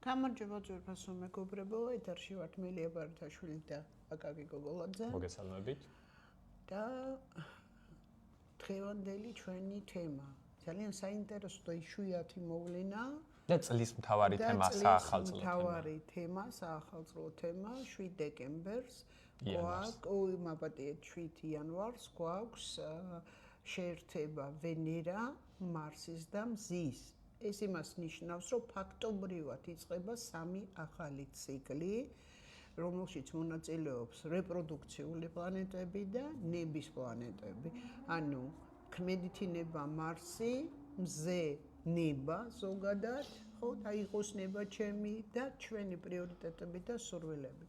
გამარჯობა ძვირფასო მეგობრებო, ეთერში ვართ მელია ბარათაშვილი და აკაკი გოგოლაძე. მოგესალმებით. და დღევანდელი ჩვენი თემა ძალიან საინტერესო და იშვიათი მოვლენა და წლის მთავარი თემა საახალწლო თემა. მთავარი თემა, საახალწლო თემა 7 დეკემბერს გვაქვს, მაპატიეთ 7 იანვარს გვაქვს შეერთება ვენერა, მარსის და მზის. ეს იმას ნიშნავს, რომ ფაქტობრივად იწყება 3 ახალი ციკლი, რომელშიც მონაწილეობს რეპროდუქციული პლანეტები და ნების პლანეტები. ანუ ქმედითი ნება მარსი, მზე ნება ზოგადად, ხო, და იყოს ნება ჩემი და ჩვენი პრიორიტეტები და სურვილები.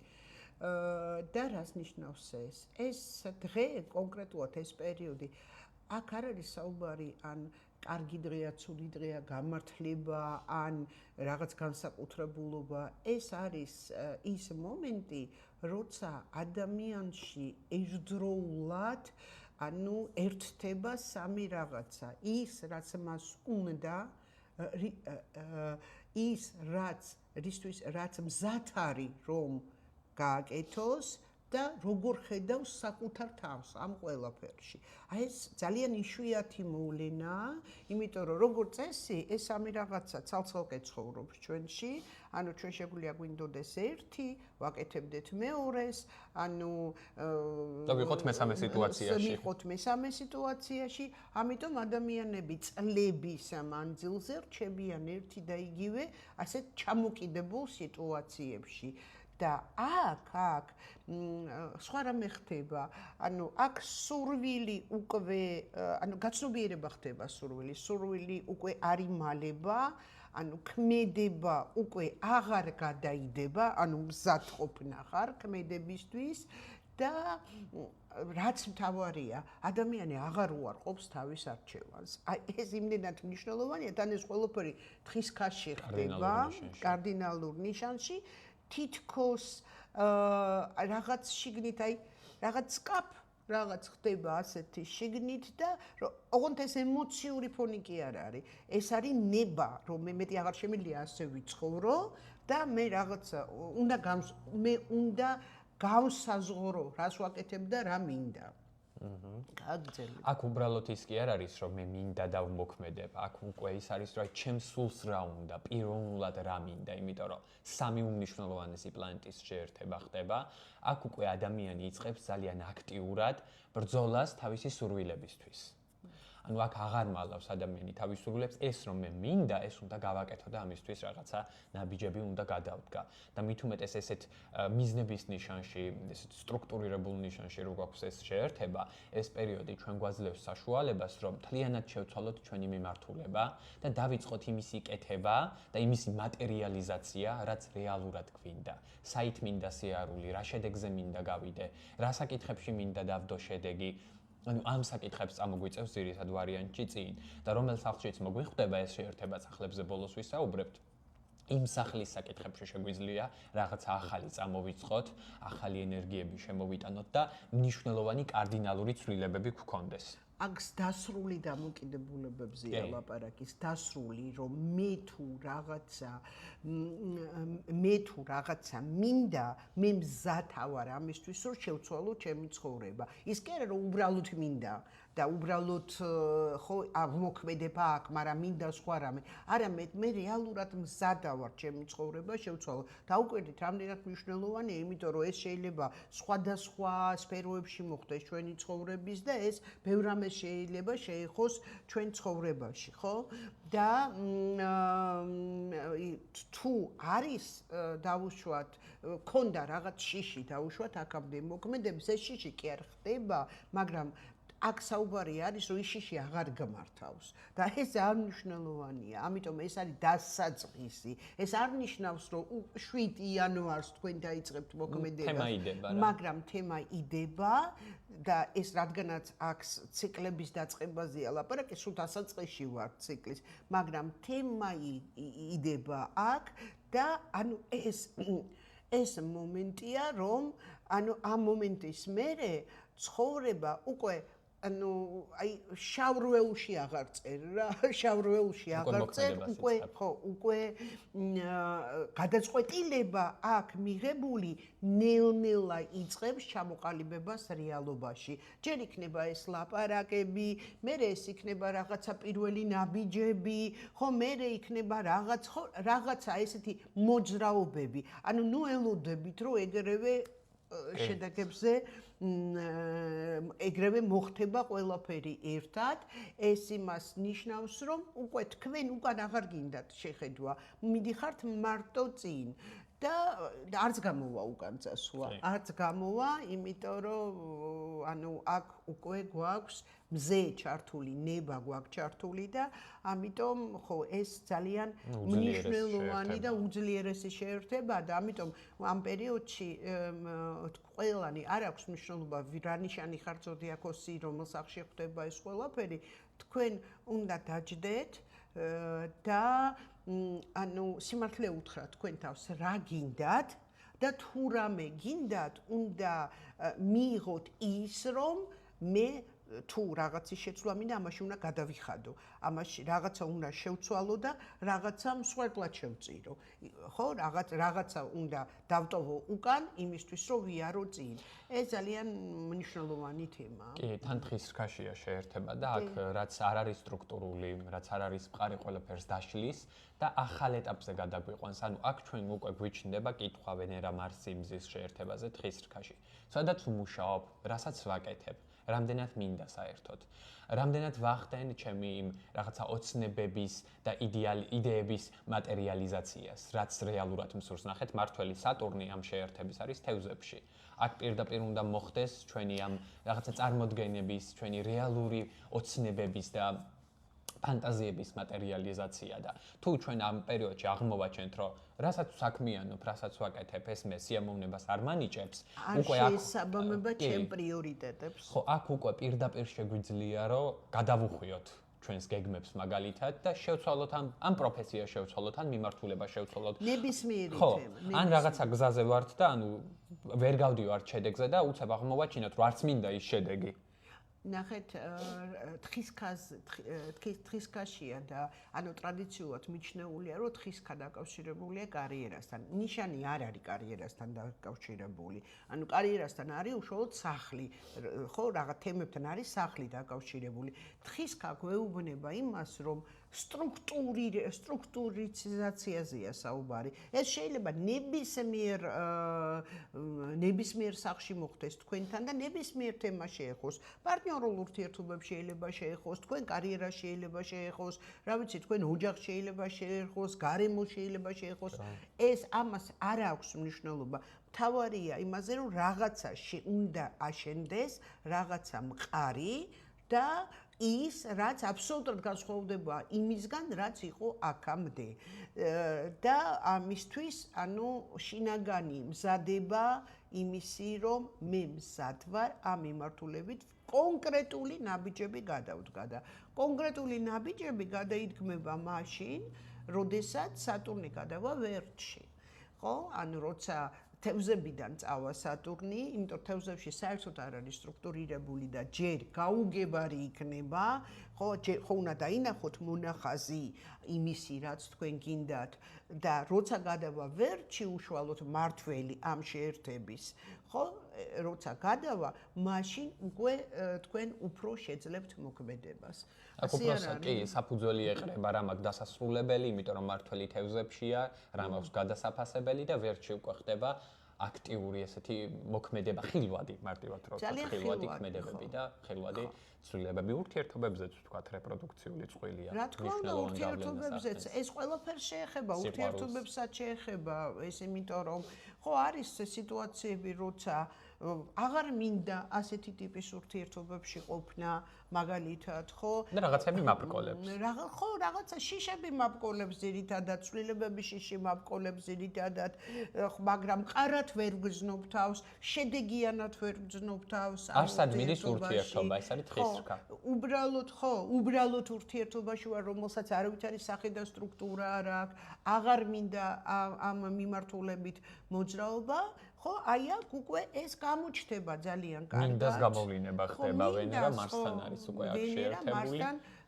და რას ნიშნავს ეს? ეს დღე, კონკრეტულად ეს პერიოდი, აქ არ არის საუბარი ან კარგი დღეა, ცუდი დღეა, გამართლება, ან რაღაც განსაკუთრებულობა. ეს არის ის მომენტი, როცა ადამიანში ერთდროულად, ანუ ერთდება 3 რაღაცა. ის, რაც მას უნდა, ის, რაც მზად არის, რომ გააკეთოს და როგორ ხედავს საკუთარ თავს ამ ყველაფერში. ეს ძალიან იშვიათი მოვლენაა, იმიტომ რომ როგორ წესი, ეს 3 რაღაცა ცალ-ცალკე ცხოვრობს ჩვენში, ანუ ჩვენ შეგვიძლია გვინდოდეს ერთი, ვაკეთებდეთ მეორეს, ანუ და ვიყოთ მესამე სიტუაციაში. ვიყოთ მესამე სიტუაციაში, ამიტომ ადამიანები წლების მანძილზე რჩებიან ერთი და იგივე, ასეთ ჩამოკიდებულ სიტუაციებში. და აქ სხვა რამე ხდება, ანუ აქ სურვილი უკვე, ანუ გაცნობიერება ხდება სურვილი უკვე არ იმალება, ანუ ქმედება უკვე აღარ გადაიდება, ანუ მზად ყოფნა ხარ ქმედებისთვის და რაც მთავარია, ადამიანი აღარ უარყოფს თავის არჩევანს. აი ეს იმდენად მნიშვნელოვანია, თან ეს ყველაფერი თხის ქასში ხდება, კარდინალურ ნიშანში. თითქოს რაღაც შიგნით, აი რაღაც რაღაც ხდება ასეთი შიგნით და ოღონდ ეს ემოციური ფონი კი არ არის. ეს არის ნება, რომ მეტი აღარ შემიძლია ასე ვიცხოვრო და მე რაღაცა უნდა გავსაზღვრო, რას ვაკეთებ და რა მინდა. გაგძელი. აქ უბრალოდ ის კი არ არის, რომ მე მინდა და ვმოქმედებ. აქ უკვე ის არის, რომ ჩემს სულს რა უნდა, პიროვნულად რა მინდა, იმიტომ რომ 3 უმნიშვნელოვანესი პლანეტის შეერთება ხდება. აქ უკვე ადამიანი იწყებს ძალიან აქტიურად ბრძოლას თავისი სურვილებისთვის. ანუ აქ აღარ მალავს ადამიანი თავის სურვილებს, ეს რომ მე მინდა, ეს უნდა გავაკეთო და ამისთვის რაღაცა ნაბიჯები უნდა გადავდგა. და მით უმეტეს ესეთ მიზნების ნიშანში, ესეთ სტრუქტურირებულ ნიშანში, რო გვაქვს ეს შეერთება, ეს პერიოდი ჩვენ გვაძლევს საშუალებას, რომ მთლიანად შევცვალოთ ჩვენი მიმართულება და დავიწყოთ იმისი კეთება და იმისი მატერიალიზაცია, რაც რეალურად გვინდა. საით მინდა სიარული, რა შედეგზე მინდა გავიდე, რა საკითხებში მინდა დავდო შედეგი. ანუ ამ საკითხებს წამოგვიწევს ძირითად ვარიანტში წინ და რომელ სახლშიც მოგვიხვდება ეს შეერთება სახლებზე ბოლოს ვისაუბრებთ. იმ სახლის საკითხებში შეგვიძლია რაღაცა ახალი წამოვიწყოთ, ახალი ენერგიები შემოვიტანოთ და მნიშვნელოვანი კარდინალური ცვლილებები გვქონდეს. აქ დასრული დამოკიდებულებებზეა ლაპარაკი, დასრული, რომ მე თუ რაღაცა მინდა, მე მზად ვარ ამისთვის, რომ შევცვალო ჩემი ცხოვრება. ის კი არა, რომ უბრალოდ მინდა და უბრალოდ ხო ვმოქმედებ აქ, მაგრამ მინდა სხვა რამე. არამედ მე რეალურად მზად ვარ ჩემი ცხოვრება შევცვალო. დაუკვირდით, რამდენად მნიშვნელოვანია, იმიტომ რომ ეს შეიძლება სხვადასხვა სფეროებში მოხდეს ჩვენი ცხოვრების და ეს ბევრ რამეს შეიძლება შეეხოს ჩვენ ცხოვრებაში, ხო? და თუ არის დავუშვათ, ქონდა რაღაც შიში დავუშვათ აქამდე მოქმედებს, ეს შიში კი არ ხდება, მაგრამ აქ საუბარი არის, რომ ის შიში აღარ გამართავს და ეს ძალიან მნიშვნელოვანია. ამიტომ ეს არის დასაწყისი. ეს არ ნიშნავს, რომ 7 იანვარს თქვენ დაიწყებთ მოქმედებას, მაგრამ თემა იდება და ეს რადგანაც აქ ციკლების დაწყებაზეა ლაპარაკი, სულ დასაწყისში ვარ ციკლის, მაგრამ თემა იდება აქ და ანუ ეს მომენტია, რომ ანუ ამ მომენტის მერე ცხოვრება უკვე ანუ აი შავრველში აღარ წერ რა, შავრველში აღარ წერ, უკვე გადაწყვეტილება აქ მიღებული ნელ-ნელა იწყებს ჩამოყალიბებას რეალობაში. ჯერ იქნება ეს ლაპარაკები, მერე ეს იქნება რაღაცა პირველი ნაბიჯები, ხო, მერე იქნება რაღაცა ესეთი მოძრაობები. ანუ ნუ ელოდებით, რომ ეგრევე შედეგებზე ეგრევე მოხდება ყველაფერი ერთად, ეს იმას ნიშნავს, რომ უკვე თქვენ უკან აღარ გინდათ შეხედვა, მიდიხართ მარტო წინ. და არც გამოვა უკან წასვლა, არც გამოვა, იმიტომ რომ ანუ აქ უკვე გვაქვს მზე ჩართული, ნება გვაქვს ჩართული და ამიტომ ხო ეს ძალიან მნიშვნელოვანი და უძლიერესი შეერთება და ამიტომ ამ პერიოდში ყველანი არ აქვს მნიშვნელობა რა ნიშანი ხარ ზოდიაქოსი, რომელ სახში ხდება ეს ყველაფერი, თქვენ უნდა დაჯდეთ და ანუ სიმართლე უთხრა თქვენ თავს რა გინდათ და თუ რამე გინდათ უნდა მიიღოთ ის რომ მე თუ რაღაცის შეცვლა მინდა ამაში უნდა გადავიხადო ამაში რაღაცა უნდა შევცვალო და რაღაცა მსხვერპლად შევწირო ხო რაღაცა უნდა დავტოვო უკან იმისთვის რომ ვიარო წინ ეს ძალიან მნიშვნელოვანი თემაა კი თან დღის რქაშია შეერთება და აქ რაც არ არის სტრუქტურული რაც არ არის მყარი ყველაფერს დაშლის და ახალ ეტაპზე გადაგვიყვანს ანუ აქ ჩვენ უკვე გვიჩნდება კითხვა ვენერა მარსი მზის შეერთებაზე დღის რქაში სადაც ვმუშაობ რასაც ვაკეთებ რამდენად მინდა საერთოდ რამდენად ვახდენ ჩემი იმ რაღაცა ოცნებების და იდეების მატერიალიზაციას რაც რეალურად მსურს ნახეთ მართველი სატურნი ამ შეერთების არის თევზებში აქ პირდაპირ უნდა მოხდეს ჩვენი ამ რაღაცა წარმოდგენების ჩვენი რეალური ოცნებების და ფანტაზიების მატერიალიზაცია და თუ ჩვენ ამ პერიოდში აღმოვაჩენთ რომ რასაც საქმიანობ, რასაც ვაკეთებ, ეს მე სიამოვნებას არ მანიჭებს, უკვე აქ შესაბამება ჩემ პრიორიტეტებს. ხო, აქ უკვე პირდაპირ შეგვიძლია რომ გადავუხვიოთ ჩვენს გეგმებს მაგალითად და შევცვალოთ ამ პროფესიას შევცვალოთ, ან მიმართულებას შევცვალოთ. ნებისმიერი თემა. ან რაღაცა გზაზე ვართ და ანუ ვერ გავდივართ შედეგზე და უცებ აღმოვაჩინოთ რომ არც მინდა ის შედეგი. ნახეთ თხისქაშია და ანუ ტრადიციულად მიჩნეულია რომ თხისქა დაკავშირებულია კარიერასთან. ნიშანი არ არის კარიერასთან დაკავშირებული. ანუ კარიერასთან არის უშუალოდ სახლი. ხო, რაღაც თემებთან არის სახლი დაკავშირებული. თხისქა გვეუბნება იმას, რომ სტრუქტურიზაციაზეა საუბარი. ეს შეიძლება ნებისმიერ სახლში მოხდეს თქვენთან და ნებისმიერ თემას შეეხოს. პარტნიორულ ურთიერთობებს შეიძლება შეეხოს, თქვენ კარიერას შეიძლება შეეხოს, რა ვიცი, თქვენ ოჯახს შეიძლება შეეხოს, გარემოს შეიძლება შეეხოს. ეს ამას არ აქვს მნიშვნელობა. მთავარია იმაზე, რომ რაღაცაში უნდა აშენდეს, რაღაცა მყარი და ის რაც აბსოლუტურად განსხვავდება იმისგან რაც იყო აქამდე და ამისთვის ანუ შინაგანი მზადება იმისი რომ მე მზად ვარ ამ მიმართულებით კონკრეტული ნაბიჯები გადავდგა და კონკრეტული ნაბიჯები გადაიდგმება მაშინ როდესაც სატურნი გადავა ვერტში ხო ანუ როცა თევზებიდან წავა სატურნი, იმიტომ თევზებში საერთოდ არ არის სტრუქტურირებული და ჯერ გაუგებარი იქნება, ხო უნდა დაინახოთ მონახაზი იმისი, რაც თქვენ გინდათ და როცა გადავა ვერტში უშუალოდ მართველი ამ შეერთების, ხო, როცა გადავა, მაშინ უკვე თქვენ უფრო შეძლებთ მოქმედებას. აქ უბრალოდ კი საფუძველი ეყრება რა მაგ დასასრულებელი, იმიტომ რომ მართველი თევზებშია, რა მაქვს გადასაფასებელი და ვერტში უკვე ხდება აქტიური ესეთი მოქმედება, ხილვადი მარტივად რო ვთქვათ, ხილვადი ქმედებები და ხილვადი ცვლილებები ურთიერთობებზეც ვთქვათ, რეპროდუქციული წყვილია. რა თქმა უნდა, ურთიერთობებზეც ეს ყველაფერს შეეხება, ურთიერთობებსაც შეეხება, ეს იმიტომ რომ ხო არის სიტუაციები, როცა აღარ მინდა ასეთი ტიპის ურთიერთობებში ყოფნა, მაგალითად, ხო? და რაღაცები მაპკოლებს. ხო, რაღაცა შიშები მაპკოლებს ძირითადად, ცვლილებები შიში მაპკოლებს ძირითადად, მაგრამ ყარად ვერ გრძნობ თავს, შედეგიანად ვერ გრძნობ თავს. არსად მიდის ურთიერთობა, ეს არის დღის რქა. უბრალოდ ურთიერთობაში ვარ, რომელსაც არავითარი სახე და სტრუქტურა არ აქვს, აღარ მინდა ამ მიმართულებით მოძრაობა. ხო, აი აქ უკვე ეს გამოჩნდება ძალიან კარგად. მინდას გამოვლინება ხდება ვენერა მარსთან არის უკვე აქ შეერთებული.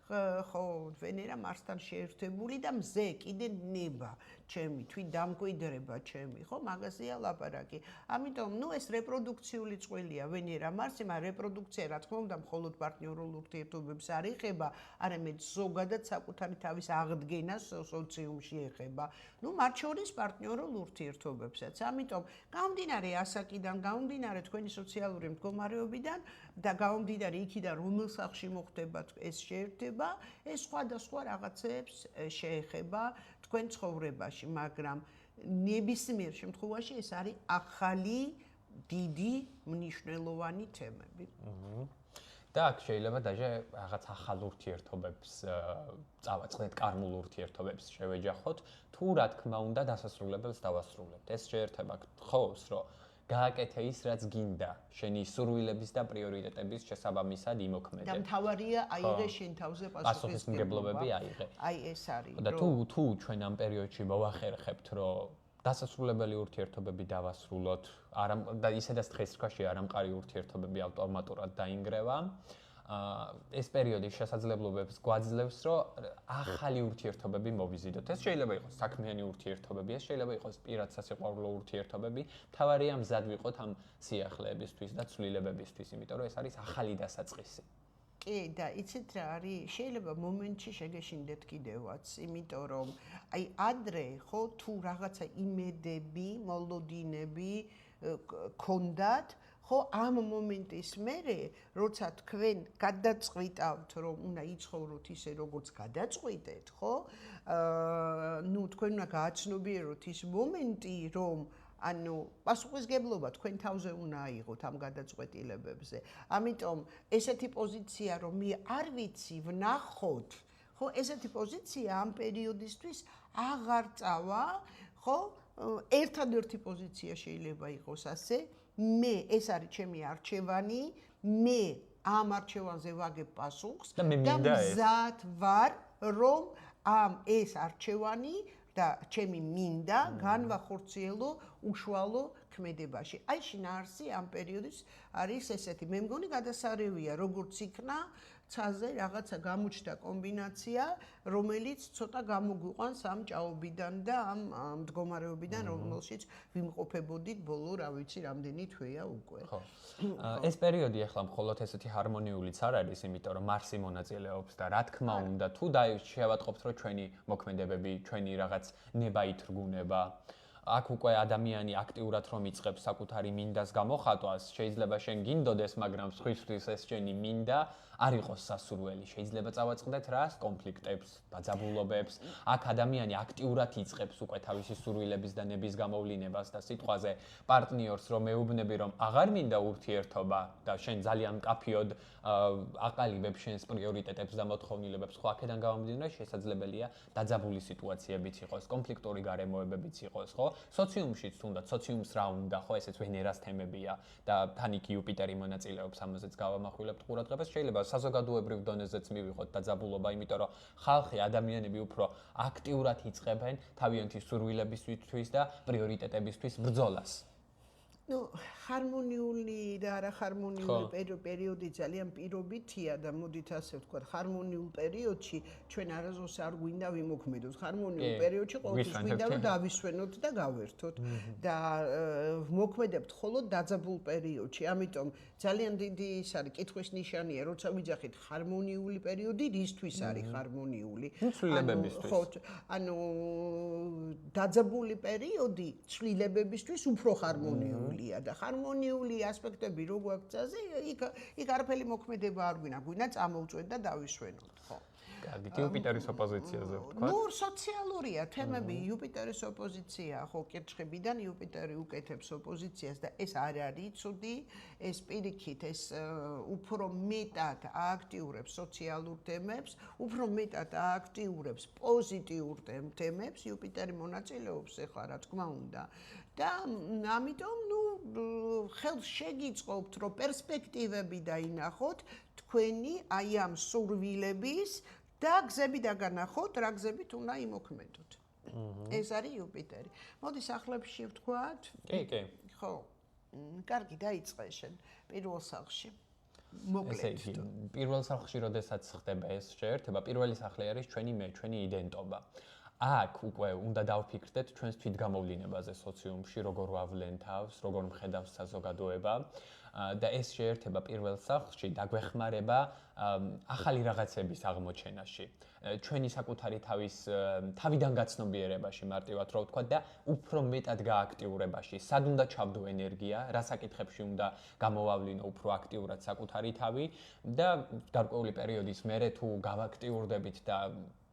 ხო, ვენერა მარსთან შეერთებული და მზე კიდე ნება ჩემი, თვით დამკვიდრება ჩემი, ხო, მაგაზეა ლაპარაკი. ამიტომ, ეს რეპროდუქციული წვლილია ვენერა მარსი, მაგრამ რეპროდუქცია რა თქმა უნდა მხოლოდ პარტნიორულ ურთიერთობებს არ ეხება, არამედ ზოგადად საკუთარი თავის აღდგენას სოციუმში ეხება. მათ შორის პარტნიორულ ურთიერთობებსაც. ამიტომ, გამომდინარე ასაკიდან, გამომდინარე თქვენი სოციალური მდგომარეობიდან და გამომდინარე იქიდან რომელ სახლში მოხდება ეს შეერთება, ეს სხვადასხვა რაღაცებს შეეხება თქვენ ცხოვრებაში, მაგრამ ნებისმიერ შემთხვევაში ეს არის ახალი დიდი მნიშვნელოვანი თემები. და აქ შეიძლება დაჟე რაღაც ახალ ურთიერთობებს წავაწყდეთ, კარმულ ურთიერთობებს შევეჯახოთ, თუ რა თქმა უნდა დასასრულებელს დავასრულებთ. ეს შეერთება გთხოვს, რომ გააკეთე ის, რაც გინდა, შენი სურვილების და პრიორიტეტების შესაბამისად იმოქმედე. და მთავარია აიღე შენ თავზე პასუხისმგებლობები აიღე. აი ეს არის. და თუ ჩვენ ამ პერიოდში მოვახერხებთ, რომ დასასრულებელი ურთიერთობები დავასრულოთ, და ისედაც დღეს რქაში არამყარი ურთიერთობები ავტომატურად დაინგრევა. ეს პერიოდი შესაძლებლობებს გვაძლევს, რომ ახალი ურთიერთობები მოვიზიდოთ. ეს შეიძლება იყოს საქმიანი ურთიერთობები, ეს შეიძლება იყოს პირად სასიყვარულო ურთიერთობები. მთავარია მზად ვიყოთ ამ სიახლეებისთვის და ცვლილებებისთვის, იმიტომ რომ ეს არის ახალი დასაწყისი. კი, და იცით რა არის? შეიძლება მომენტში შეგეშინდეთ კიდევაც, იმიტომ რომ აი ადრე ხო თუ რაღაცა იმედები, მოლოდინები გქონდათ, ხო ამ მომენტის მერე, როცა თქვენ გადაწყვიტავთ, რომ უნდა იცხოვროთ ისე, როგორც გადაწყვიტეთ, ხო? თქვენ უნდა გააცნობიეროთ ის მომენტი, რომ პასუხისგებლობა თქვენ თავზე უნდა აიღოთ ამ გადაწყვეტილებებზე. ამიტომ ესეთი პოზიცია, რომ მე არ ვიცი, ვნახოთ, ხო, ესეთი პოზიცია ამ პერიოდისთვის აღარ წავა, ხო? ერთადერთი პოზიცია შეიძლება იყოს ასე, ეს არის ჩემი არჩევანი, მე ამ არჩევანზე ვაგებ პასუხს და მზად ვარ, რომ ეს არჩევანი და ჩემი მინდა განვახორციელო უშუალო ქმედებაში. აი შინაარსი ამ პერიოდის არის ესეთი. მე მგონი გადასარევია, როგორც იქნა ცაზე რაღაცა გამოჩნდა კომბინაცია, რომელიც ცოტა გამოგვიყვანს ამ ჭაობიდან და ამ მდგომარეობიდან, რომელშიც ვიმყოფებოდით ბოლო, რა ვიცი, რამდენი თვეა უკვე. ხო. ეს პერიოდი ახლა მხოლოდ ესეთი ჰარმონიულიც არ არის, იმიტომ რომ მარსი მონაწილეობს და რა თქმა უნდა, თუ შევატყობთ, რომ ჩვენი მოქმედებები, ჩვენი რაღაც ნება ითრგუნება, აქ უკვე ადამიანი აქტიურად რომ იწყებს საკუთარი მინდას გამოხატვას, შეიძლება შენ გინდოდეს, მაგრამ სხვისთვის ეს შენი მინდა არ იყოს სასურველი. შეიძლება წავაწყდეთ რას? კონფლიქტებს, დაძაბულობებს. აქ ადამიანი აქტიურად იწყებს უკვე თავისი სურვილების და ნების გამოვლინებას და სიტყვაზე პარტნიორს რომ მეუბნები, რომ აღარ მინდა ურთიერთობა და შენ ძალიან მკაფიოდ აყალიბებ შენს პრიორიტეტებს და მოთხოვნილებებს, ხო, აქედან გამომდინარე შესაძლებელია დაძაბული სიტუაციებიც იყოს, კონფლიქტური გარემოებებიც იყოს, ხო? სოციუმშიც თუნდაც სოციუმს რა უნდა, ხო, ესეც ვენერას თემებია და თან იქ იუპიტერი მონაწილეობს, ამაზეც გავამახვილებთ ყურადღებას. შეიძლება საზოგადოებრივ დონეზეც მივიღოთ დაძაბულობა, იმიტომ რომ ხალხი, ადამიანები უფრო აქტიურად იწყებენ თავიანთი სურვილებისთვის და პრიორიტეტებისთვის ბრძოლას. ჰარმონიული და არახარმონიული პერიოდი ძალიან პირობითია და მოდით ასე ვთქვათ, ჰარმონიულ პერიოდში ჩვენ არასდროს არ გვინდა ვიმოქმედოთ. ჰარმონიულ პერიოდში ყოველთვის გვინდა რომ დავისვენოთ და გავერთოთ და მოქმედებთ მხოლოდ დაძაბულ პერიოდში. ამიტომ ძალიან დიდი ის არის კითხვის ნიშანია, როცა ვიძახით ჰარმონიული პერიოდი, რისთვის არის ჰარმონიული? ცვლილებებისთვის. ხო, დაძაბული პერიოდი ცვლილებებისთვის უფრო ჰარმონიულია. და ჰარმონიული ასპექტები რო გვაქვს წაზე, იქ არაფერი მოქმედება არ გვინდა წამოვწვეთ და დავისვენოთ, ხო. კარგი, იუპიტერის ოპოზიციაზე ვთქვა. სოციალურია თემები, იუპიტერის ოპოზიცია, ხო, კირჩხებიდან იუპიტერი უკეთებს ოპოზიციას და ეს არ არის ცუდი, ეს პირიქით, ეს უფრო მეტად ააქტიურებს სოციალურ თემებს, უფრო მეტად ააქტიურებს პოზიტიურ თემებს, იუპიტერი მონაწილეობს ეხლა, რა თქმა უნდა. და ამიტომ ხელს შეგიწყობთ, რომ პერსპექტივები დაინახოთ თქვენი აი ამ სურვილების და გზები დაგანახოთ, რა გზებით უნდა იმოქმედოთ. ეს არის იუპიტერი. მოდი სახლებში ვთქვათ. კი. ხო. კარგი, დაიწყე შენ პირველ სახლში. ესე მოკლედ. იგი, პირველ სახლში როდესაც ხდება ეს შეერთება, პირველი სახლი არის ჩვენი იდენტობა. აქ უკვე უნდა დავფიქრდეთ ჩვენს თვითგამოვლინებაზე სოციუმში, როგორ ვავლენ თავს, როგორ მხედავს საზოგადოება და ეს შეერთება პირველ სახლში დაგვეხმარება ახალი რაღაცების აღმოჩენაში. ჩვენი საკუთარი თავიდან გაცნობიერებაში მარტივად რო ვთქვა და უფრო მეტად გააქტიურებაში. სად უნდა ჩავდო ენერგია, რა საკითხებში უნდა გამოვავლინო უფრო აქტიურად საკუთარი თავი და გარკვეული პერიოდის მერე თუ გავაქტიურდებით და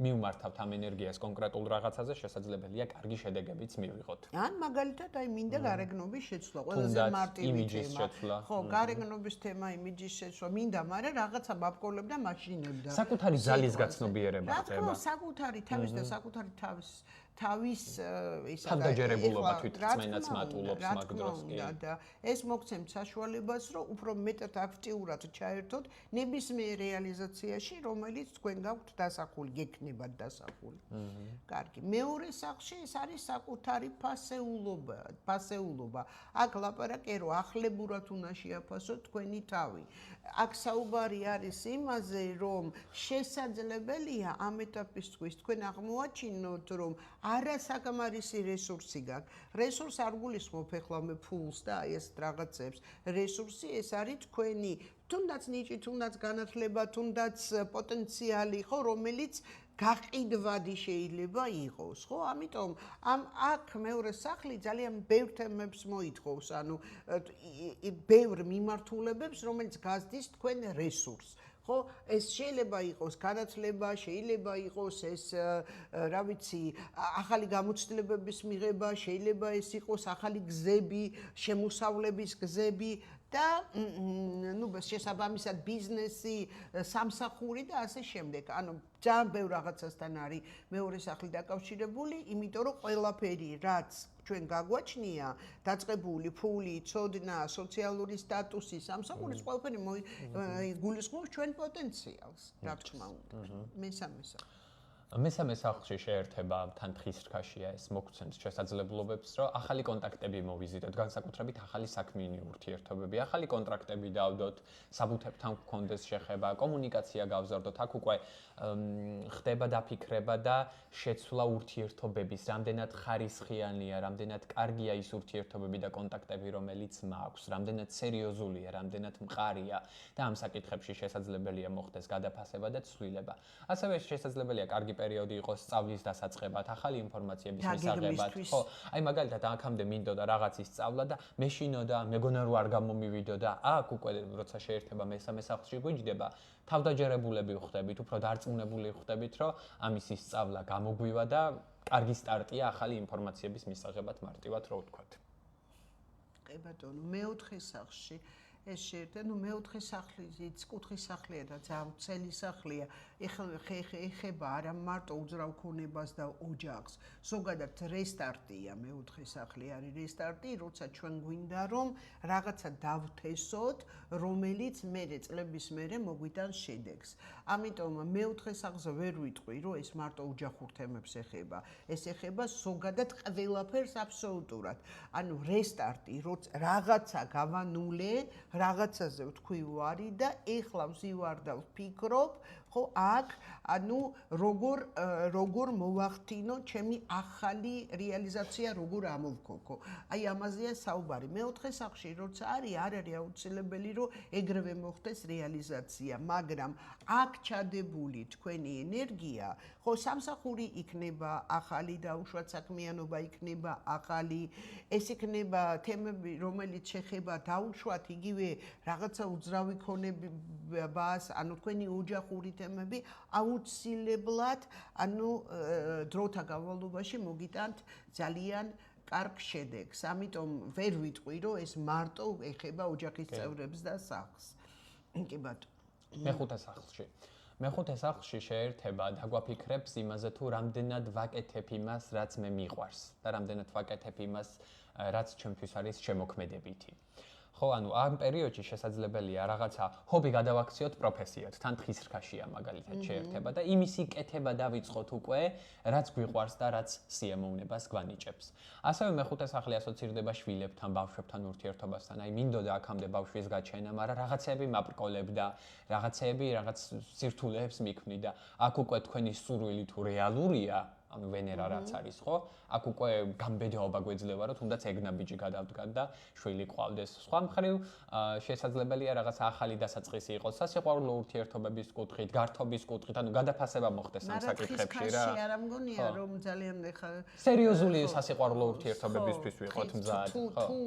მივმართავთ ამ ენერგიას კონკრეტულ რაღაცაზე, შესაძლებელია კარგი შედეგებიც მივიღოთ. ან მაგალითად აი მინდა გარეგნობის შეცვლა, ყველაზე მარტივი იმიჯის თემა. შეცვლა. ხო, გარეგნობის თემა, იმიჯის შეცვლა მინდა, მაგრამ რაღაცა მაპყოლებ და მაშინებდა. საკუთარი ძალის გაცნობიერება რა ხდება. თქმა საკუთარი თავის და საკუთარი თავის ისა თავდაჯერებულობა თვითრწმენაც მატულობს მაგ დროს კი. და ეს მოგცემთ საშუალებას, რომ უფრო მეტად აქტიურად ჩაერთოთ ნებისმიერ რეალიზაციაში, რომელიც თქვენ გაქვთ დასახული, გექნებათ დასახული. კარგი. მეორე სახლში ეს არის საკუთარი ფასეულობა. აქ ლაპარაკია, რომ ახლებურად უნდა შეაფასოთ თქვენი თავი. აქ საუბარი არის იმაზე, რომ შესაძლებელია ამ ეტაპისთვის თქვენ აღმოაჩინოთ, რომ არასაკმარისი რესურსი გაქვთ. რესურს არ გულისხმობ ეხლა მე ფულს და აი ეს რაღაცებს. რესურსი ეს არის თქვენი თუნდაც ნიჭი, თუნდაც განათლება, თუნდაც პოტენციალი, ხო, რომელიც გაყიდვადი შეიძლება იყოს, ხო? ამიტომ აქ მეორე სახლი ძალიან ბევრ თემებს მოითხოვს, ანუ ბევრ მიმართულებებს, რომელიც გაზდის თქვენ რესურსს. ხო, ეს შეიძლება იყოს განათლება, შეიძლება იყოს ეს, რა ვიცი, ახალი გამოცდილებების მიღება, შეიძლება ეს იყოს ახალი გზები, შემოსავლების გზები და ნუ შესაბამისად ბიზნესი, სამსახური და ასე შემდეგ. ანუ ძალიან ბევრ რაღაცასთან არის მეორე სახლი დაკავშირებული, იმიტომ რომ ყველაფერი, რაც ჩვენ გაგვაჩნია, დაწყებული ფული, ცოდნა, სოციალური სტატუსი, სამსახურის ყველაფერი გულისხმობს ჩვენ პოტენციალს, რა თქმა უნდა. მესამე სახლი. მესამე სახლში შეერთება თან თხისრქაშია ეს მოგცემს შესაძლებლობებს, რომ ახალი კონტაქტები მოვიზიდოთ, განსაკუთრებით ახალი საქმიანი ურთიერთობები, ახალი კონტრაქტები დავდოთ, საბუთებთან გქონდეს შეხება, კომუნიკაცია გავზარდოთ, აქ უკვე ხდება დაფიქრება და შეცვლა ურთიერთობების, რამდენად ხარისხიანია, რამდენად კარგია ის ურთიერთობები და კონტაქტები, რომელიც მაქვს, რამდენად სერიოზულია, რამდენად მყარია და ამ საკითხებში შესაძლებელია მოხდეს გადაფასება და ცვლილება. ასევე შესაძლებელია კარგი პერიოდი იყოს სწავლის დასაწყებად, ახალი ინფორმაციების მისაღებად, ხო? აი მაგალითად აქამდე მინდოდა რაღაცის სწავლა და მეშინოდა, მეგონა რომ არ გამომივიდო და აქ უკვე როცა შეერთება მესამე სახლში გვიჯდება, თავდაჯერებულები ხდებით, უფრო დარწმუნებული ხდებით, რომ ამის სწავლა გამოგვივა და კარგი სტარტია ახალი ინფორმაციების მისაღებად მარტივად რო ვთქვათ. კი ბატონო, მეოთხე სახლში ეს შეერთება, ნუ მეოთხე სახლიც კუთხის სახლია და ძალიან ცელი სახლია. ეხება არა მარტო უძრავ ქონებას და ოჯახს, ზოგადად რესტარტია მეოთხე სახლი არის რესტარტი, როცა ჩვენ გვინდა რომ რაღაცა დავთესოთ, რომელიც მერე წლების მერე მოგვიტანს შედეგს. ამიტომ მეოთხე სახლზე ვერ ვიტყვი, რომ ეს მარტო ოჯახურ თემებს ეხება. ეს ეხება ზოგადად ყველაფერს აბსოლუტურად. ანუ რესტარტი, როცა რაღაცა გავანულე, რაღაცაზე ვთქვი ვარი და ეხლა ვზივარ და ვფიქრობ, ხო, აქ, ანუ როგორ მოვახდინო ჩემი ახალი რეალიზაცია, როგორ ამოვქოქო. აი ამაზეა საუბარი. მეოთხე სახლში როცა არის, არ არის აუცილებელი, რომ ეგრევე მოხდეს რეალიზაცია, მაგრამ აქ ჩადებული თქვენი ენერგია, ხო, სამსახური იქნება ახალი და უშუალოდ საქმიანობა იქნება ახალი, ეს იქნება თემები, რომელიც შეხება დაუშვათ იგივე რაღაცა უძრავი ქონებას, ანუ თქვენი ოჯახური თემები აუცილებლად, ანუ დროთა განმავლობაში მოგიტანთ ძალიან კარგ შედეგს. ამიტომ ვერ ვიტყვი, რომ ეს მარტო ეხება ოჯახის წევრებს და სახლს. კი ბატონო. მეხუთე სახლში. მეხუთე სახლში შეერთება დაგვაფიქრებს იმაზე თუ რამდენად ვაკეთებ იმას, რაც მე მიყვარს და რამდენად ვაკეთებ იმას, რაც ჩემთვის არის შემოქმედებითი. ხო, ანუ ამ პერიოდში შესაძლებელია რაღაცა ჰობი გადავაქციოთ პროფესიად, თან თხის რქაშია მაგალითად შეერთება და იმისი კეთება დავიწყოთ უკვე, რაც გვიყვარს და რაც სიამოვნებას გვანიჭებს. ასევე მეხუთე სახლი ასოცირდება შვილებთან, ბავშვებთან ურთიერთობასთან. აი, მინდოდა აქამდე ბავშვის გაჩენა, მაგრამ რაღაცები მაბრკოლებდა, რაღაც სირთულეებს მიქმნიდა. აქ უკვე თქვენი სურვილი თუ რეალურია, ანუ ვენერა რაც არის, ხო? აქ უკვე გამბედაობა გვეძლევა, რომ თუნდაც ეგნა ბიჭი გადავდგათ და შვილი ყავდეს. სხვა მხრივ, შესაძლებელია რაღაც ახალი დასაწყისი იყოს სასიყვარულო ურთიერთობების კუთხით, გართობის კუთხით, ანუ გადაფასება მოხდეს ამ საკითხებში რა. მაგრამ არ მგონია რომ ძალიან ეხა სერიოზული სასიყვარულო ურთიერთობებისთვის ვიყოთ მზად, ხო? თუ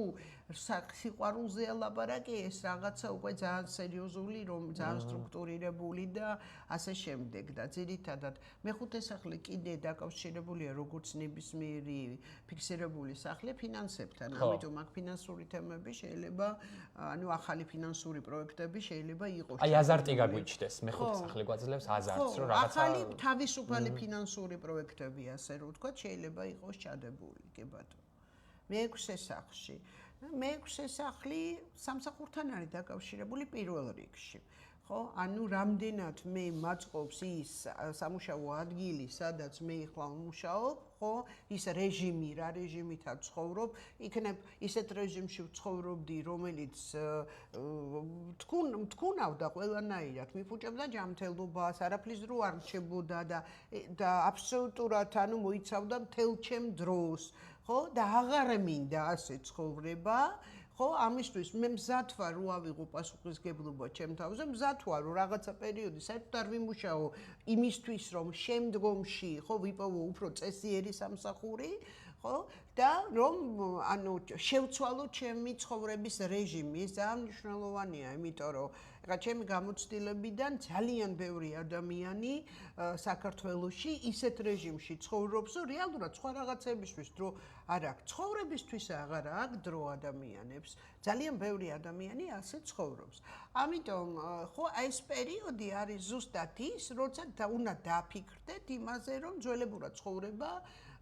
სიყვარულზეა ლაპარაკი, ეს რაღაცა უკვე ძალიან სერიოზული, რომ ძალიან სტრუქტურირებული და ასე შემდეგ და ძირითადად მეხუთე სახლი კიდე დაკავშირებულია როგორც ნებისმიერი ფიქსირებული სახლი ფინანსებთან, ამიტომ აქ ფინანსური თემები შეიძლება, ანუ ახალი ფინანსური პროექტები შეიძლება იყოს. აი აზარტი გაგვიჩნდეს, მეხუთე სახლი გვაძლევს აზარტს, რომ რაღაცა ახალი თავისუფალი ფინანსური პროექტები, ასე რომ ვთქვა, შეიძლება იყოს ჩადებული, კი ბატონო. მეექვსე სახლში მეექვსე სახლი სამსახურთან არის დაკავშირებული პირველ რიგში. ხო, ანუ რამდენად მე მაწყობს ის სამუშაო ადგილი, სადაც მე ხვალ ვმუშაობ, ხო, ის რეჟიმი, რა რეჟიმითაც ცხოვრობ, იქნებ ისეთ რეჟიმში ვცხოვრობდი, რომელიც თქუნავდა ყველანაირად, მიფუჭებდა ჯანმრთელობას, არაფრის დრო არ რჩებოდა და აბსოლუტურად ანუ მოიცავდა მთელ ჩემ დროს, ხო, და აღარ მინდა ასე ცხოვრება. ხო, ამისთვის მე მზად ვარ რომ ავიღო პასუხისგებლობა ჩემ თავზე, მზად ვარ რომ რაღაცა პერიოდი საერთოდ არ ვიმუშაო იმისთვის რომ შემდგომში, ხო, ვიპოვო უფრო წესიერი სამსახური, ხო, და რომ ანუ შევცვალო ჩემი ცხოვრების რეჟიმი, ეს ძალიან მნიშვნელოვანია, იმიტომ რომ ეხლა ჩემი გამოცდილებიდან ძალიან ბევრი ადამიანი საქართველოში ისეთ რეჟიმში ცხოვრობს, რომ რეალურად სხვა რაღაცებისთვის დრო არ აქვს. ცხოვრებისთვის აღარ აქვს დრო ადამიანებს. ძალიან ბევრი ადამიანი ასე ცხოვრობს. ამიტომ ხო, აი ეს პერიოდი არის ზუსტად ის, როცა უნდა დაფიქრდეთ იმაზე, რომ ძველებურად ცხოვრება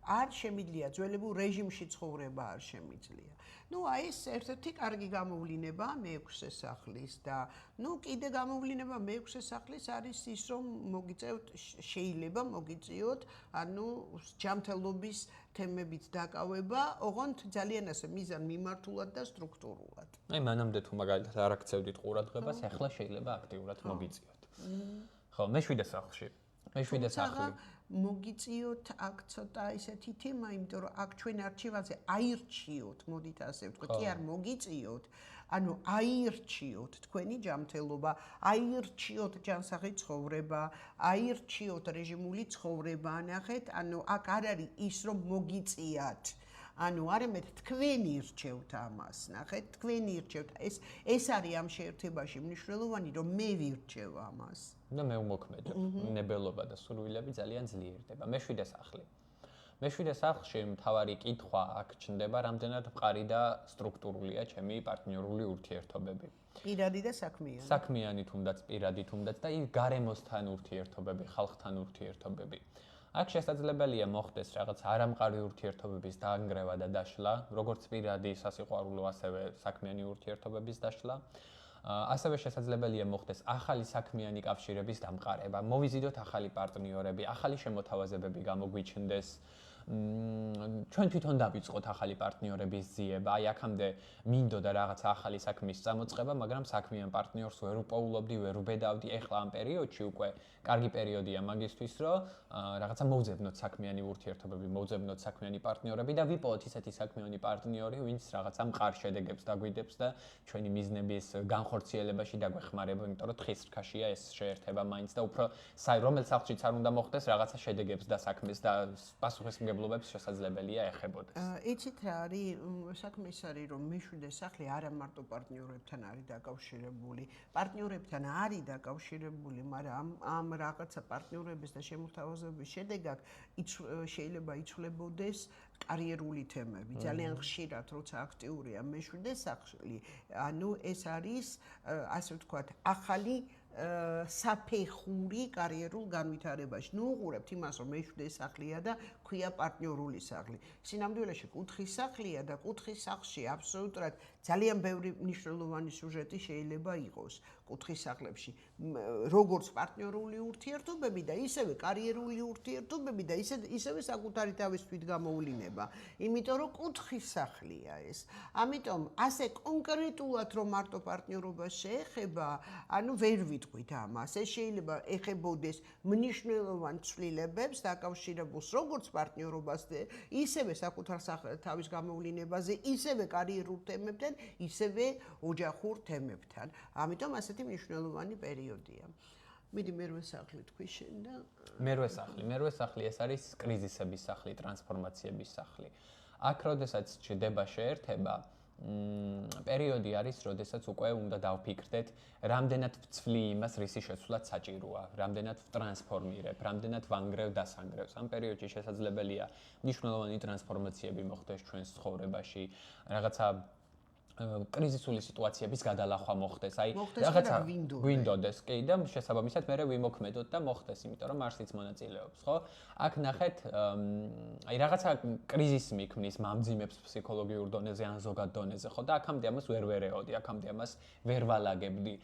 არ შემიძლია, ძველებურ რეჟიმში ცხოვრება არ შემიძლია. ნუ აი ეს ერთ-ერთი კარგი გამოვლინება მეექვსე სახლის და ნუ კიდე გამოვლინება მეექვსე სახლის არის ის, რომ მოგიწევთ შეიძლება მოგიწიოთ, ანუ ჯანმრთელობის თემებით დაკავება, ოღონდ ძალიან ასე მიზან მიმართულად და სტრუქტურულად. აი მანამდე თუ მაგალითად არ აქცევდით ყურადღებას, ახლა შეიძლება აქტიურად მოგიწიოთ. ხო, მეშვიდე სახლში. მეშვიდე სახლი მოგიწიოთ აქ ცოტა ისეთი თემა, იმიტომ რომ აქ ჩვენ არჩევანზე აირჩიოთ, მოდით ასე ვთქვათ, კი არ მოგიწიოთ, ანუ აირჩიოთ თქვენი ჯანმრთელობა, აირჩიოთ ჯანსაღი ცხოვრება, აირჩიოთ რეჟიმული ცხოვრება, ნახეთ, ანუ აქ არ არის ის რომ მოგიწიათ. ანუ არამედ თქვენი რჩევთ ამას, ნახეთ, თქვენი რჩევთ. ეს არის ამ შეერთებაში მნიშვნელოვანი, რომ მე ვირჩევ ამას. და მე უმოქმედებ. ნებელობა და სურვილები ძალიან ძლიერდება. მეშვიდე სახლი. მეშვიდე სახლში მთავარი კითხვა აქ ჩნდება, რამდენად მყარი და სტრუქტურულია ჩემი პარტნიორული ურთიერთობები. პირადი და საქმიანი. საქმიანი თუნდაც, პირადი თუნდაც და გარემოსთან ურთიერთობები, ხალხთან ურთიერთობები. აქ შესაძლებელია მოხდეს რაღაც არამყარი ურთიერთობების დაანგრევა და დაშლა, როგორც პირადი სასიყვარულო, ასევე საქმიანი ურთიერთობების დაშლა. ასევე შესაძლებელია მოხდეს ახალი საქმიანი კავშირების დამყარება, მოვიზიდოთ ახალი პარტნიორები, ახალი შემოთავაზებები გამოგვიჩნდეს. ჩვენ თვითონ დავიწყოთ ახალი პარტნიორების ძიება, აი აქამდე მინდოდა რაღაცა ახალი საქმის წამოწყება, მაგრამ საქმიან პარტნიორს ვერ უპოულობდი, ვერ უბედავდი. ეხლა ამ პერიოდში უკვე კარგი პერიოდია მაგისთვის, რომ რაღაცა მოვძებნოთ საქმიანი ურთიერთობები, მოვძებნოთ საქმიანი პარტნიორები და ვიპოვოთ ისეთი საქმიანი პარტნიორი, ვინც რაღაცა მყარ შედეგებს დაგვიდებს და ჩვენი მიზნების განხორციელებაში დაგვეხმარება, იმიტომ რომ თხის რქაშია ეს შეერთება მაინც და უფრო რომელ სახლშიც არ უნდა მოხდეს რაღაცა შედეგებს და საქმეს და პასუხისმგებლობებს შესაძლებელია ეხებოდეს. იცით რა არის, საქმე ის არის, რომ მეშვიდე სახლი არა მარტო პარტნიორებთან არის დაკავშირებული, პარტნიორებთან არის დაკავშირებული, მაგრამ ამ რაღაცა პარტნიორების და შემოთავაზების შედეგად შეიძლება იცვლებოდეს კარიერული თემები. ძალიან ხშირად, როცა აქტიურია მეშვიდე სახლი, ანუ ეს არის, ასე ვთქვათ, ახალი საფეხური კარიერულ განვითარებაში. ნუ უყურებთ იმას, რომ მეშვიდე სახლია და ქვია პარტნიორული სახლი. სინამდვილეში კუთხის სახლია და კუთხის სახლში აბსოლუტურად ძალიან ბევრი მნიშვნელოვანი სიუჟეტი შეიძლება იყოს კუთხის სახლებში. როგორც პარტნიორული ურთიერთობები და ისევე კარიერული ურთიერთობები და ისევე საკუთარი თავის თვითგამოვლინება. იმიტომ რომ კუთხის სახლია ეს. ამიტომ ასე კონკრეტულად რომ მარტო პარტნიორობას შეეხება, ანუ ვერ ვიტყვით ამას. ეს შეიძლება ეხებოდეს მნიშვნელოვან ცვლილებებს დაკავშირებულს როგორც პარტნიორობასთან, ისევე საკუთარ თავის გამოვლინებაზე, ისევე კარიერულ თემებთან, ისევე ოჯახურ თემებთან. ამიტომ ასეთი მნიშვნელოვანი პერიოდია. მიდი მერვე სახლი თქვი შენ და მერვე სახლი ეს არის კრიზისების სახლი, ტრანსფორმაციების სახლი. აქ როდესაც ჩდება შეერთება, პერიოდი არის, როდესაც უკვე უნდა დავფიქრდეთ, რამდენად ვცვლი იმას, რისი შეცვლაც საჭიროა, რამდენად ვტრანსფორმირებ, რამდენად ვანგრევ დასანგრევს. ამ პერიოდში შესაძლებელია მნიშვნელოვანი ტრანსფორმაციები მოხდეს ჩვენს ცხოვრებაში, რაღაცა კრიზისული სიტუაციების გადალახვა მოხდეს, აი რაღაცა გვინდოდეს, კი და შესაბამისად მე ვიმოქმედოთ და მოხდეს, იმიტომ რომ მარსიც მონაწილეობს, ხო? აქ ნახეთ, აი რაღაცა კრიზისი მიქმნის, მამძიმებს ფსიქოლოგიურ დონეზე ან ზოგად დონეზე, ხო? და აქამდე ამას ვერ ვერეოდი, აქამდე ამას ვერ ვალაგებდი.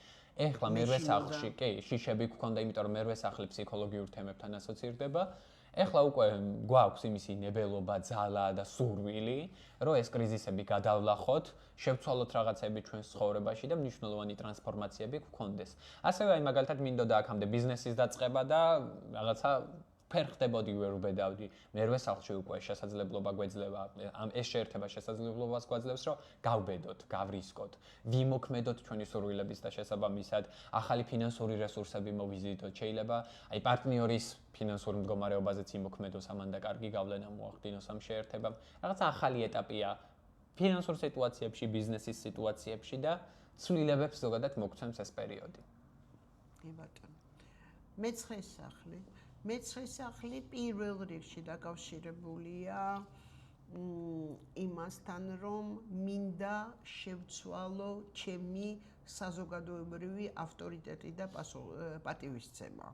ეხლა მერვე სახლში, კი, შიშები გქონდა, იმიტომ რომ მერვე სახლი ფსიქოლოგიურ თემებთან ასოცირდება. ეხლა უკვე გვაქვს იმისი ნებელობა, ძალა და სურვილი, რომ ეს კრიზისები გადავლახოთ, შევცვალოთ რაღაცები ჩვენს ცხოვრებაში და მნიშვნელოვანი ტრანსფორმაციები გქონდეს. ასევე აი მაგალითად მინდოდა აქამდე ბიზნესის დაწყება და რაღაცა ფერ ხდებოდი ვერ ვბედავდი. მერვე სახლში უკვე შესაძლებლობა გვეძლევა, ეს შეერთება შესაძლებლობას გვაძლევს, რომ გავბედოთ, გავრისკოთ, ვიმოქმედოთ ჩვენი სურვილების და შესაბამისად ახალი ფინანსური რესურსები მოვიზიდოთ. შეიძლება აი პარტნიორის ფინანსურ მდგომარეობაზეც იმოქმედოს, ამან და კარგი გავლენა მოახდინოს ამ შეერთებამ. რაღაცა ახალი ეტაპია ფინანსურ სიტუაციებში, ბიზნესის სიტუაციებში და ცვლილებებს ზოგადად მოგცემს ეს პერიოდი. კი ბატონო. მეცხრე სახლი. მეცხრე სახლი პირველ რიგში დაკავშირებულია იმასთან, რომ მინდა შევცვალო ჩემი საზოგადოებრივი ავტორიტეტი და პატივისცემა.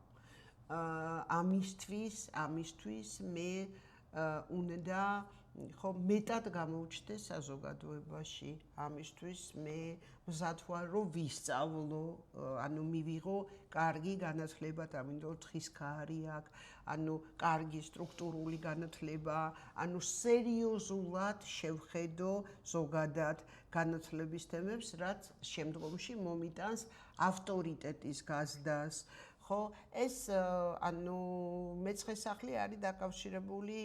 ამისთვის მე უნდა ხო მეტად გამოვჩნდეს საზოგადოებაში. ამისთვის მე მზად ვარ, რომ ვისწავლო, ანუ მივიღო კარგი განათლება, ამინდო 4 ქარი აქვს, ანუ კარგი სტრუქტურული განათლება, ანუ სერიოზულად შევხედო ზოგადად განათლების თემებს, რაც შემდგომში მომიტანს ავტორიტეტის გაზრდას. ხო, ეს ანუ მეცხრე სახლი არის დაკავშირებული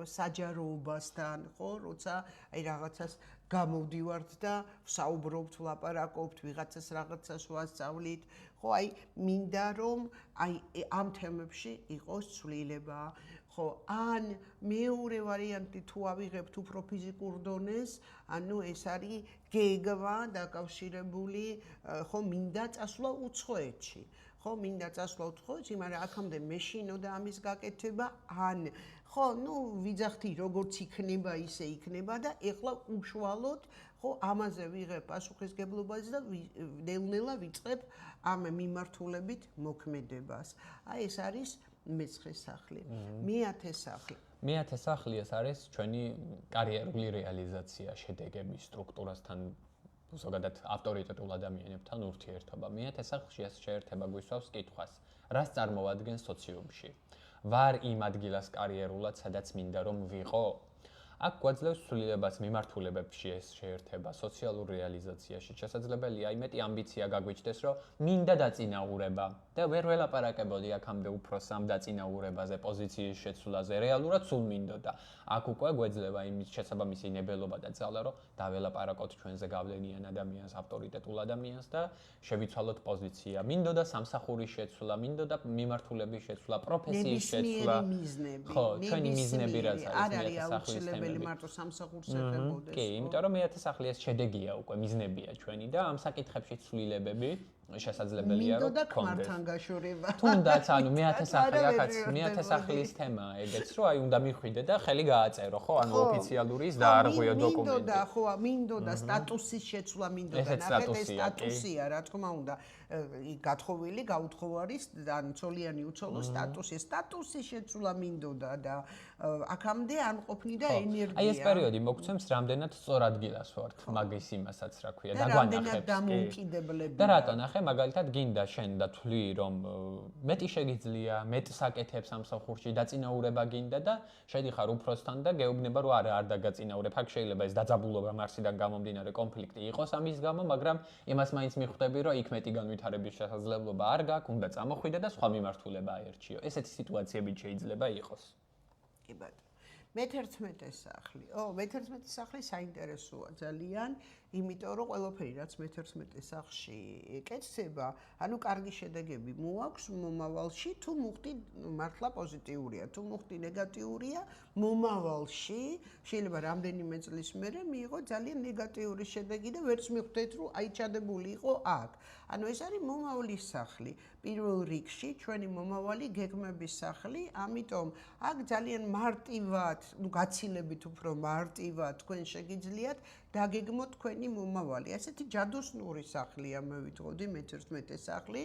საჯაროობასთან, ხო, როცა აი რაღაცას გამოვდივართ და ვსაუბრობთ, ვლაპარაკობთ, ვიღაცას რაღაცას ვასწავლით, ხო, აი მინდა რომ აი ამ თემებში იყოს ცვლილება, ხო, ან მეორე ვარიანტი თუ ავიღებთ უფრო ფიზიკურ დონეს, ანუ ეს არის გეგმა დაკავშირებული, ხო, მინდა წასვლა უცხოეთში. ხო, მინდა წასვლა უცხოეთში, მაგრამ აქამდე მეშინოდა ამის გაკეთება, ან ხო, ნუ ვიძახთი როგორც იქნება, ისე იქნება და ეხლა უშუალოდ, ხო, ამაზე ვიღებ პასუხისგებლობას და ნელ-ნელა ვიწყებ ამ მიმართულებით მოქმედებას. აი ეს არის მეცხრე სახლი. მეათე სახლი. მეათე სახლი ეს არის ჩვენი კარიერული რეალიზაცია, შედეგების სტრუქტურასთან ზოგადად ავტორიტეტულ ადამიანებთან ურთიერთობა. მეათე სახლში ეს შეერთება გვისვავს კითხვას, რას წარმოადგენს სოციუმში? ვარ იმ ადგილას კარიერულად, სადაც მინდა რომ ვიყო? აქ გვაძლევს ცვლილებას მიმართულებებში ეს შეერთება, სოციალურ რეალიზაციაში. შესაძლებელია იმეტი ამბიცია გაგვიჩნდეს, რომ მინდა დაწინაურება და ვერ ველაპარაკებოდი აქამდე უფრო სამ დაწინაურებაზე, პოზიციის შეცვლაზე, რეალურად სულ მინდოდა. აქ უკვე გვეძლევა იმის შესაბამისი ნებელობა და ძალა, რომ დაველაპარაკოთ ჩვენზე გავლენიან ადამიანს, ავტორიტეტულ ადამიანს და შევიცვალოთ პოზიცია. მინდოდა სამსახურის შეცვლა, მინდოდა მიმართულების შეცვლა, პროფესიის შეცვლა. ხო, ჩვენი მიზნები რაც არის სახლის თემები. მარტო სამსახურს ეხებოდეს. კი, იმიტომ რომ მეათე სახლი ეს შედეგია უკვე, მიზნებია ჩვენი და ამ საკითხებში ცვლილებები შესაძლებელია რომ მინდოდა ქმართან გაშორება. თუნდაც ანუ მე-1000 სახლი ახაც მე-1000 სახლის თემა ეგეც რომ აი უნდა მიხვიდე და ხელი გააწერო ხო ანუ ოფიციალური ის დაარღვიო დოკუმენტი. მინდოდა სტატუსის შეცვლა მინდოდა ნახეთ ეს სტატუსია რა თქმა უნდა გათხოვილი გაუთხოვარი ან ცოლიანი უცოლო სტატუსის შეცვლა მინდოდა და აქამდე არ ყოფნიდა ენერგია. აი ეს პერიოდი მოგცემს რამდენად სწორ ადგილას ვართ მაგის იმასაც რა ქვია დაგვანახებს დამოუკიდებლები. და რატო ნახე მაგალითად გინდა შენ და თვლი რომ მეტი შეგიძლია მეტ საკეთებს სამსახურში დაწინაურება გინდა და შედიხარ უფროსთან და გეუბნება რომ არა არ დაგაწინაურებ აქ შეიძლება ეს დაძაბულობა მარსიდან გამომდინარე კონფლიქტი იყოს ამის გამო მაგრამ იმას მაინც მიხვდები რომ იქ მეტი განვითარების შესაძლებლობა არ გაქვს უნდა წამოხვიდე და სხვა მიმართულება აერჩიო ესეთი სიტუაციები შეიძლება იყოს კი ბატონო მე-11 სახლი. მე-11 სახლი საინტერესოა ძალიან, იმიტომ რომ ყველაფერი რაც მე-11 სახლში ეკეთება, ანუ კარგი შედეგები მოაქვს მომავალში, თუ მუხტი მართლა პოზიტიურია, თუ მუხტი ნეგატიურია, მომავალში შეიძლება რამდენიმე წლის მერე მიიღო ძალიან ნეგატიური შედეგი და ვერც მიხვდეთ რომ აი ჩადებული იყო აქ. ანუ ეს არის მომავლის სახლი. პირველ რიგში ჩვენი მომავალი გეგმების სახლი, ამიტომ აქ ძალიან მარტივად, გაცილებით უფრო მარტივად თქვენ შეგიძლიათ დაგეგმოთ თქვენი მომავალი. ასეთი ჯადოსნური სახლია მე ვიტყოდი მე-11 სახლი,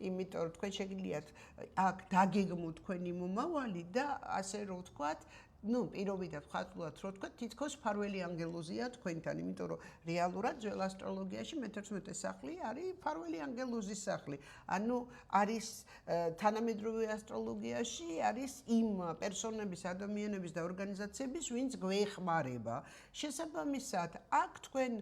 იმიტომ რომ თქვენ შეგიძლიათ აქ დაგეგმოთ თქვენი მომავალი და ასე რომ ვთქვათ პირობითად ხათულად რო თქვა თითქოს ფარველი ანგელოზია თქვენთან, იმიტომ რომ რეალურად ძველ ასტროლოგიაში მე-11 სახლი არის ფარველი ანგელოზის სახლი. ანუ არის თანამედროვე ასტროლოგიაში არის იმ პერსონების, ადამიანების და ორგანიზაციების, ვინც გვეხმარება. შესაბამისად, აქ თქვენ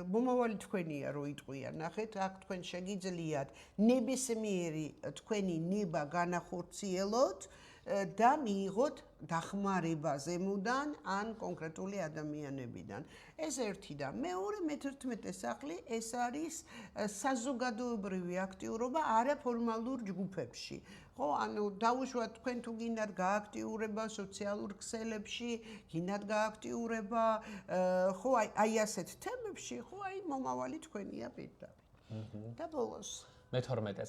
მომავალი თქვენია რო იტყვია, ნახეთ, აქ თქვენ შეგიძლიათ ნებისმიერი თქვენი ნება განახორციელოთ და მიიღოთ დახმარება ზემოდან ან კონკრეტული ადამიანებიდან. ეს ერთი და მეორე მე-11 სახლი ეს არის საზოგადოებრივი აქტიურობა არაფორმალურ ჯგუფებში. ხო, ანუ დაუშვათ თქვენ თუ გინდათ გააქტიურება სოციალურ ქსელებში, გინდათ გააქტიურება, ხო, აი ასეთ თემებში, ხო, აი მომავალი თქვენია პირდაპირ. და ბოლოს მე-12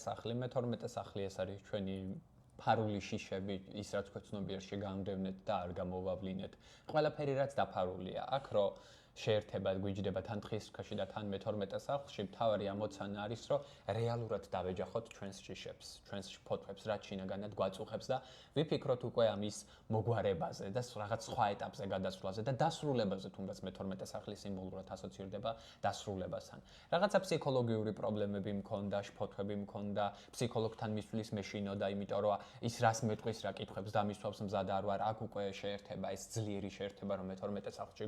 სახლი ეს არის ჩვენი ფარული შიშები, ის რაც თქვენ ცნობიერში გამდევნეთ და არ გამოვავლინეთ. ყველაფერი რაც დაფარულია. აქ რო შეერთება გვიჯდება თან დღისქაში და თან მე-12 სახლში, მთავარი ამოცანა არის, რომ რეალურად დავეჯახოთ ჩვენს შიშებს, ჩვენს ფოთლებს, რაც შინაგანად გვაწუხებს და ვიფიქროთ უკვე ამის მოგვარებაზე და რაღაც სხვა ეტაპზე გადასვლაზე და დასრულებაზე, თუნდაც მე-12 სახლის სიმბოლურად ასოცირდება დასრულებასთან. რაღაცა ფსიქოლოგიური პრობლემები მქონდა, ფოთლები მქონდა, ფსიქოლოგთან მისვლის მეშინოდა, იმიტომ რომ ის რას მეტყვის რა კითხვებს და მისვავს მზად არ ვარ, აქ უკვე შეერთება ეს ძლიერი შეერთება, რომ მე-12 სახლში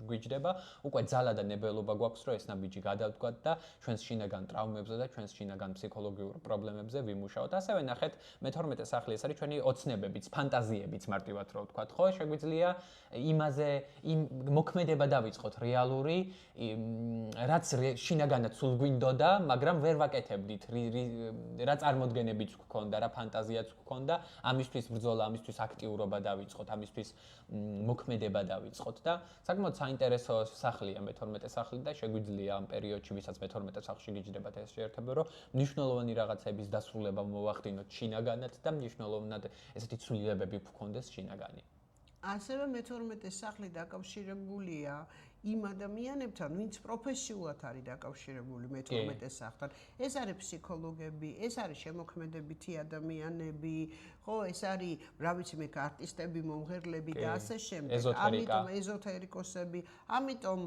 გვიჯდება. უკვე ძალა და ნებელობა გვაქვს, რომ ეს ნაბიჯი გადავდგათ და ჩვენს შინაგან ტრაუმებზე და ჩვენს შინაგან ფსიქოლოგიურ პრობლემებზე ვიმუშაოთ. ასევე ნახეთ, მე-12 სახლი ეს არის ჩვენი ოცნებებიც, ფანტაზიებიც მარტივად რო ვთქვათ, ხო? შეგვიძლია იმაზე მოქმედება დავიწყოთ რეალური, რაც შინაგანად სულ გვინდოდა, მაგრამ ვერ ვაკეთებდით, რა წარმოდგენებიც გქონდა, რა ფანტაზიაც გქონდა, ამისთვის ბრძოლა, ამისთვის აქტიურობა დავიწყოთ, ამისთვის მოქმედება დავიწყოთ და საკმაოდ საინტერესო სახლია მე-12 სახლი და შეგვიძლია ამ პერიოდში, ვისაც მე-12 სახლში გიჯდებათ ეს შეერთება, რომ მნიშვნელოვანი რაღაცების დასრულება მოვახდინოთ შინაგანად და მნიშვნელოვნად ესეთი ცვლილებები გქონდეს შინაგანი. ასევე მე-12 სახლი დაკავშირებულია იმ ადამიანებთან, ვინც პროფესიულად არის დაკავშირებული მე-12 სახლთან. ეს არის ფსიქოლოგები, ეს არის შემოქმედებითი ადამიანები, ხო, ეს არის, რა ვიცი მე, არტისტები, მომღერლები და ასე შემდეგ. ამიტომ ეზოთერიკოსები, ამიტომ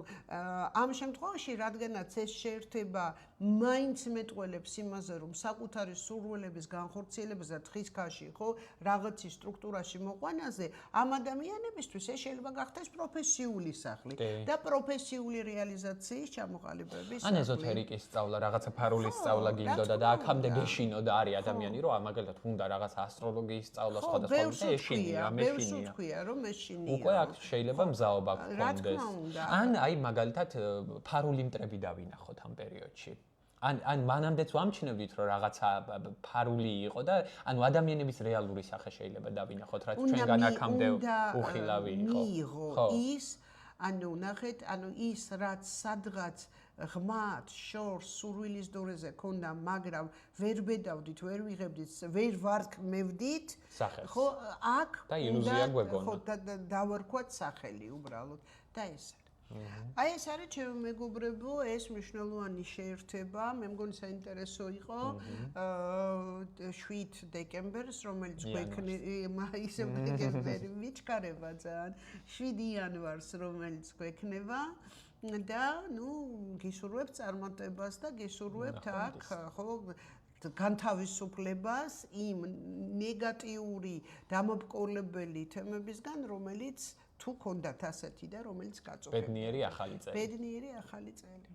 ამ შემთხვევაში, რადგანაც ეს შეერთება მაინც მეტყველებს იმაზე, რომ საკუთარი სურვილების განხორციელებას და დღისქაში, ხო, რაღაცის სტრუქტურაში მოყვანაზე, ამ ადამიანებისთვის ეს შეიძლება გახდეს პროფესიული სახლი და პროფესიული რეალიზაციის ჩამოყალიბების ან ეზოთერიკის სწავლა, რაღაცა ფარულის სწავლა გინდოდა და აქამდე გეშინოდა არის ადამიანი, რომ მაგალითად უნდა რაღაცა ასტროლოგიის სწავლა სხვადასხვა ეშინია, მეშინია, რომ ეშინია. უკვე აქ შეიძლება მზაობა გქონდეს. ან აი მაგალითად ფარული მტრები დავინახოთ ამ პერიოდში. ან მანამდეც ვამჩნევდით, რომ რაღაცა ფარული იყო და ანუ ადამიანების რეალური სახე შეიძლება დავინახოთ, რაც ჩვენგან აქამდე უხილავი იყო. ხო, ის ანუ ნახეთ, ანუ ის რაც სადღაც ღმათ, შორს, სურვილის დონეზე ქონდა, მაგრამ ვერ ბედავდით, ვერ ვიღებდით, ვერ ვარქმევდით, სახელს. ხო, აქ და ილუზია გვეგონა. ხო, დავარქვათ სახელი უბრალოდ და ეს აი ეს არის ჩემო მეგობრებო, ეს მნიშვნელოვანი შეერთება, მე მგონი საინტერესო იყო 7 დეკემბერს, რომელიც გვექნება, ისე დეკემბერი მიჩქარება ძალიან, 7 იანვარს, რომელიც გვექნება და ნუ გისურვებთ წარმატებას და გისურვებთ აქ ხო განთავისუფლებას იმ ნეგატიური დამოპყრობლებელი თემებისგან, რომელიც თუ ქონდათ ასეთი და რომელიც გაწופებდა. ბედნიერი ახალი წელი. ბედნიერი ახალი წელი.